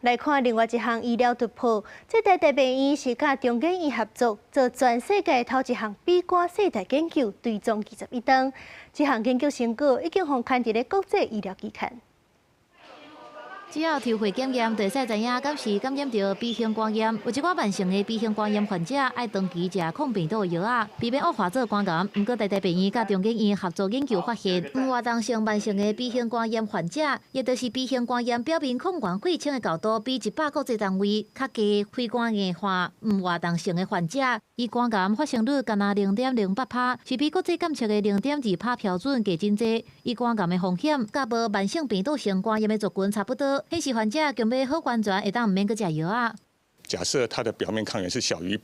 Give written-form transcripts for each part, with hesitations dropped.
来看另外一项医疗突破，这台特病院是甲中建院合作，做全世界头一项鼻肝世代研究，追踪21档。这项研究成果已经刊登咧国际医疗期刊。只要抽血检验，就会知影敢是感染到 B 型肝炎。有一寡慢性的 B 型肝炎患者，爱长期食抗病毒的药啊，避免恶化做肝癌。不过，台病院甲中建院合作研究发现，活动性慢性的 B 型肝炎患者，也就是 B 型肝炎表面抗原血清的高度比100国际单位较低，肺管硬化。活动性的患者，伊肝癌发生率干那0.08%，是比国际监测的0.2%标准低真济。伊肝癌的风险，甲无慢性病毒性肝炎的族群差不多。显示患者强要好完全，会当唔免去食药啊。假设他的表面抗原是小于100，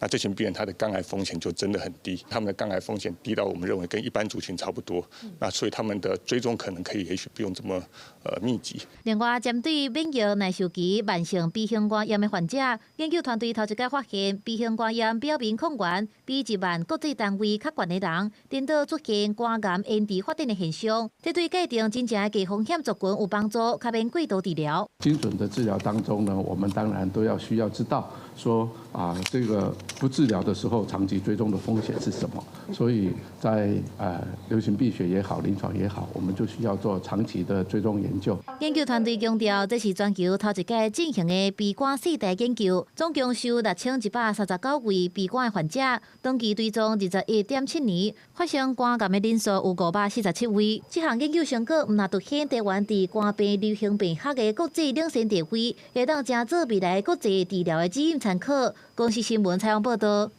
那这群病人他的肝癌风险就真的很低，他们的肝癌风险低到我们认为跟一般族群差不多，那所以他们的追踪可能可以也许不用这么密集。另外，针对免疫耐受期慢性 B 型肝炎的患者，研究团队头一届发现 B 型肝炎表面抗原比1万国际单位较悬的人，颠倒出现肝癌延迟发展的现象，这对界定真正的低风险族群有帮助，较免过度治疗。精准的治疗当中呢，我们当然都需要知道说这个不治疗的时候，长期追踪的风险是什么？所以在流行病学也好，临床也好，我们就需要做长期的追踪研究。研究团队强调，这是全球头一届进行的鼻肝世代研究，总共收6139位鼻肝的患者，长期追踪21.7年，发生肝癌的人数有547位。这项研究成果唔但凸显台湾伫肝病流行病学的国际领先地位，会当成做未来国际治疗的指引参考。公司新闻采访报道。